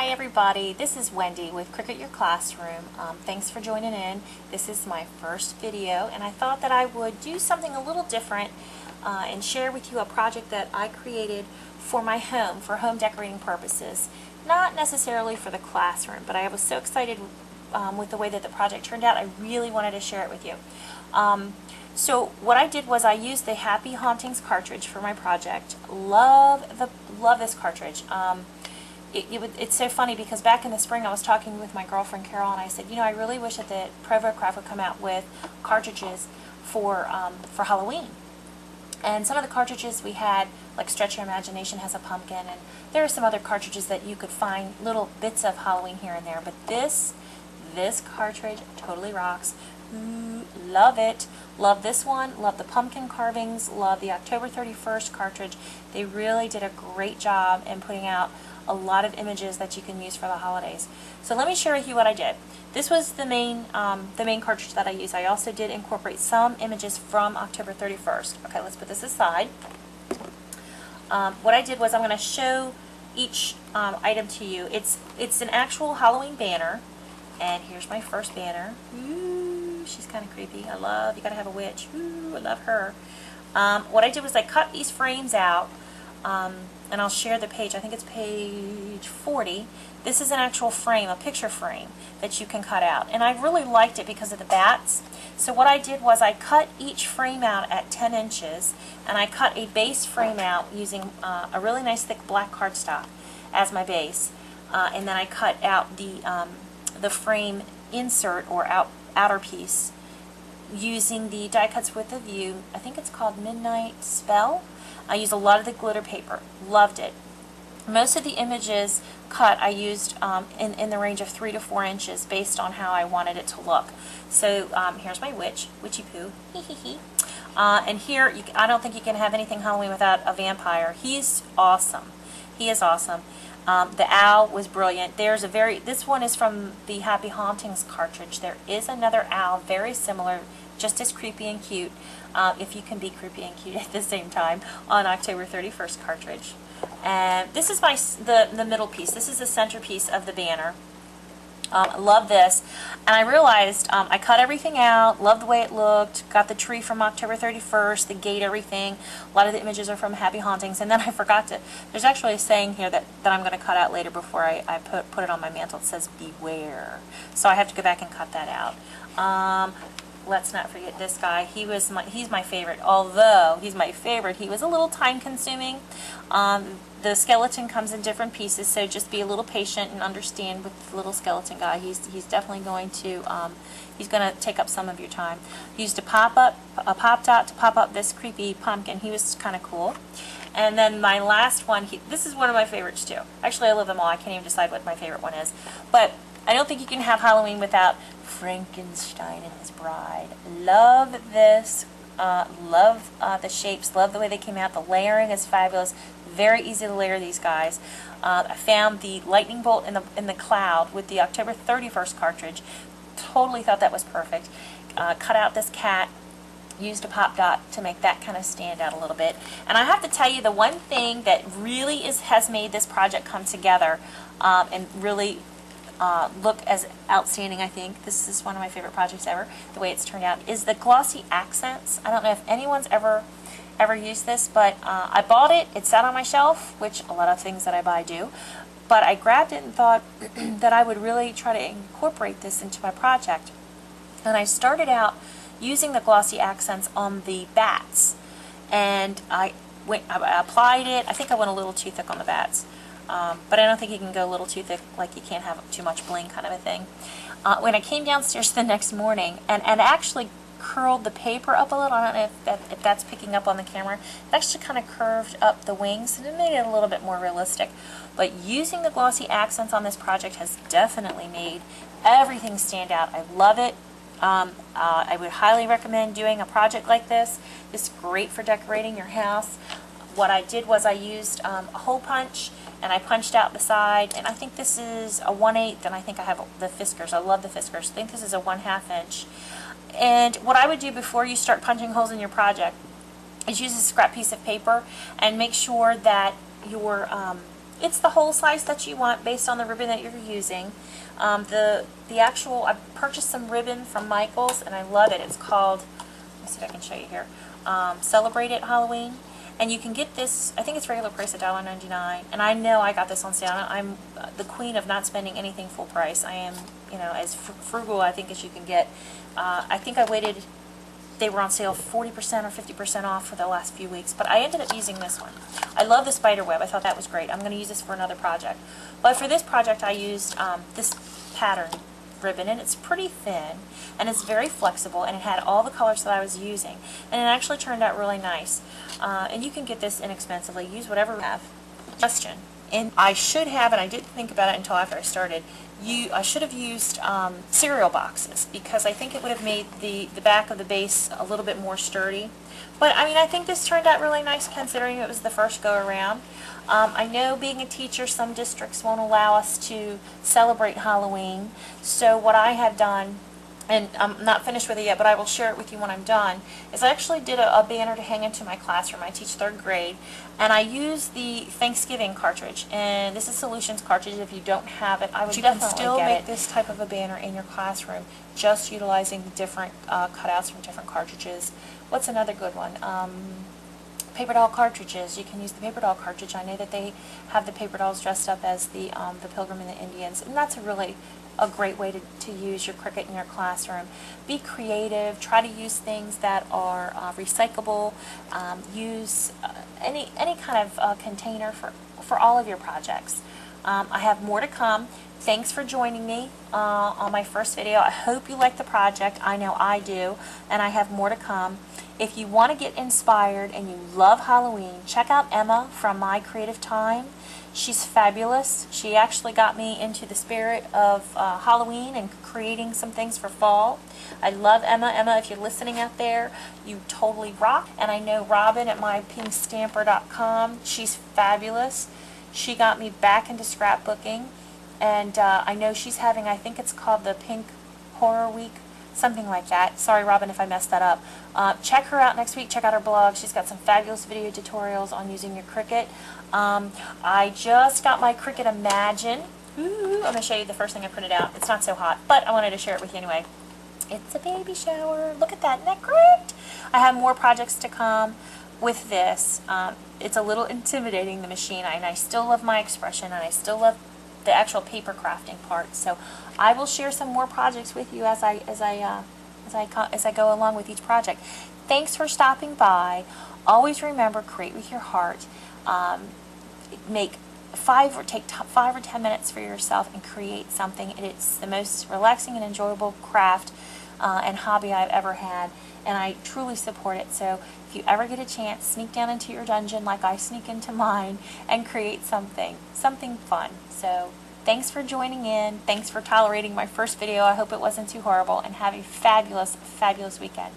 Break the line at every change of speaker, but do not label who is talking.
Hi everybody, this is Wendy with Cricut Your Classroom. Thanks for joining in. This is my first video and I thought that I would do something a little different and share with you a project that I created for my home, for home decorating purposes. Not necessarily for the classroom, but I was so excited with the way that the project turned out, I really wanted to share it with you. So what I did was I used the Happy Hauntings cartridge for my project. Love this cartridge. It's so funny because back in the spring I was talking with my girlfriend Carol and I said, you know, I really wish that Provocraft would come out with cartridges for Halloween. And some of the cartridges we had, like Stretch Your Imagination has a pumpkin, and there are some other cartridges that you could find little bits of Halloween here and there. But this cartridge totally rocks. Love it. Love this one. Love the pumpkin carvings. Love the October 31st cartridge. They really did a great job in putting out a lot of images that you can use for the holidays. So let me share with you what I did. This was the main cartridge that I used. I also did incorporate some images from October 31st. Okay, let's put this aside. What I did was I'm going to show each item to you. It's an actual Halloween banner, and here's my first banner. Ooh, she's kind of creepy. You gotta have a witch. Ooh, I love her. What I did was I cut these frames out. And I'll share the page. I think it's page 40. This is an actual frame, a picture frame that you can cut out. And I really liked it because of the bats. So what I did was I cut each frame out at 10 inches, and I cut a base frame out using a really nice thick black cardstock as my base. And then I cut out the frame insert or outer piece using the Die Cuts with a View. I think it's called Midnight Spell. I used a lot of the glitter paper. Loved it. Most of the images cut I used in the range of 3 to 4 inches based on how I wanted it to look. So here's my Witchy Poo. And here, I don't think you can have anything Halloween without a vampire. He's awesome. He is awesome. The owl was brilliant. This one is from the Happy Hauntings cartridge. There is another owl, very similar, just as creepy and cute, if you can be creepy and cute at the same time, on October 31st cartridge. And this is the middle piece. This is the centerpiece of the banner. I love this. And I realized I cut everything out, loved the way it looked, got the tree from October 31st, the gate, everything. A lot of the images are from Happy Hauntings. And then I forgot there's actually a saying here that I'm going to cut out later before I put it on my mantle. It says, beware. So I have to go back and cut that out. Let's not forget this guy. He's my favorite. Although he's my favorite, he was a little time consuming. The skeleton comes in different pieces, so just be a little patient and understand with the little skeleton guy. He's definitely going to take up some of your time. He used a pop dot to pop up this creepy pumpkin. He was kind of cool. And then my last one, this is one of my favorites too. Actually, I love them all. I can't even decide what my favorite one is. But I don't think you can have Halloween without Frankenstein and his bride. Love this. Love the shapes. Love the way they came out. The layering is fabulous. Very easy to layer these guys. I found the lightning bolt in the cloud with the October 31st cartridge. Totally thought that was perfect. Cut out this cat. Used a pop dot to make that kind of stand out a little bit. And I have to tell you, the one thing that really has made this project come together and really look as outstanding, I think, this is one of my favorite projects ever, the way it's turned out, is the glossy accents. I don't know if anyone's ever used this, but I bought it. It sat on my shelf, which a lot of things that I buy do. But I grabbed it and thought that I would really try to incorporate this into my project. And I started out using the glossy accents on the bats. And I applied it. I think I went a little too thick on the bats. But I don't think you can go a little too thick, like you can't have too much bling kind of a thing. When I came downstairs the next morning and actually curled the paper up a little, I don't know if that's picking up on the camera, it actually kind of curved up the wings and it made it a little bit more realistic. But using the glossy accents on this project has definitely made everything stand out. I love it. I would highly recommend doing a project like this. It's great for decorating your house. What I did was I used a hole punch, and I punched out the side, and I think this is a 1/8, and I think I have the Fiskars. I love the Fiskars. I think this is a 1/2 inch. And what I would do before you start punching holes in your project is use a scrap piece of paper and make sure that your it's the whole size that you want based on the ribbon that you're using. The actual, I purchased some ribbon from Michaels and I love it. It's called, let me see if I can show you here, Celebrate It Halloween. And you can get this, I think it's regular price $1.99, and I know I got this on sale. I'm the queen of not spending anything full price. I am, you know, as frugal I think as you can get. I think I waited, they were on sale 40% or 50% off for the last few weeks, but I ended up using this one. I love the spider web. I thought that was great. I'm going to use this for another project. But for this project I used this pattern ribbon, and it's pretty thin and it's very flexible, and it had all the colors that I was using, and it actually turned out really nice. And you can get this inexpensively. Use whatever you have. Question, and I should have, and I didn't think about it until after I started, I should have used cereal boxes, because I think it would have made the back of the base a little bit more sturdy. But I mean, I think this turned out really nice considering it was the first go around. I know being a teacher, some districts won't allow us to celebrate Halloween, so what I had done, and I'm not finished with it yet, but I will share it with you when I'm done, is I actually did a banner to hang into my classroom. I teach 3rd grade, and I used the Thanksgiving cartridge, and this is Solutions cartridge. If you don't have it, I would definitely get it. You can still make this type of a banner in your classroom, just utilizing the different cutouts from different cartridges. What's another good one? Paper doll cartridges. You can use the paper doll cartridge. I know that they have the paper dolls dressed up as the Pilgrim and the Indians, and that's a great way to use your Cricut in your classroom. Be creative. Try to use things that are recyclable. Use any kind of container for all of your projects. I have more to come. Thanks for joining me on my first video. I hope you like the project. I know I do, and I have more to come. If you want to get inspired and you love Halloween, check out Emma from My Creative Time. She's fabulous. She actually got me into the spirit of Halloween and creating some things for fall. I love Emma. Emma, if you're listening out there, you totally rock. And I know Robin at mypinkstamper.com. She's fabulous. She got me back into scrapbooking. And I know she's having, I think it's called the Pink Horror Week, something like that. Sorry, Robin, if I messed that up. Check her out next week. Check out her blog. She's got some fabulous video tutorials on using your Cricut. I just got my Cricut Imagine. Ooh, I'm going to show you the first thing I printed out. It's not so hot, but I wanted to share it with you anyway. It's a baby shower. Look at that. Isn't that great? I have more projects to come with this. It's a little intimidating, the machine, and I still love my expression, and I still love the actual paper crafting part. So I will share some more projects with you as I go along with each project. Thanks for stopping by. Always remember, create with your heart. Take 5 or 10 minutes for yourself and create something. It's the most relaxing and enjoyable craft and hobby I've ever had, and I truly support it. So if you ever get a chance, sneak down into your dungeon like I sneak into mine and create something fun. So thanks for joining in. Thanks for tolerating my first video. I hope it wasn't too horrible, and have a fabulous, fabulous weekend.